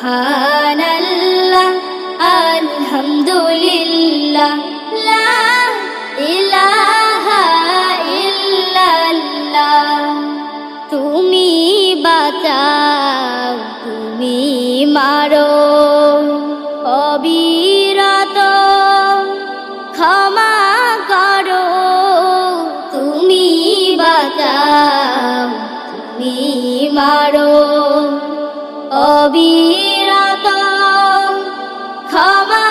সুবহানাল্লাহ আলহামদুলিল্লাহ লা ইলাহা ইল্লাল্লাহ। তুমি বাঁচাও তুমি মারো অবিরত ক্ষমা করো। তুমি বাঁচাও তুমি মারো অবিরত ক্ষমা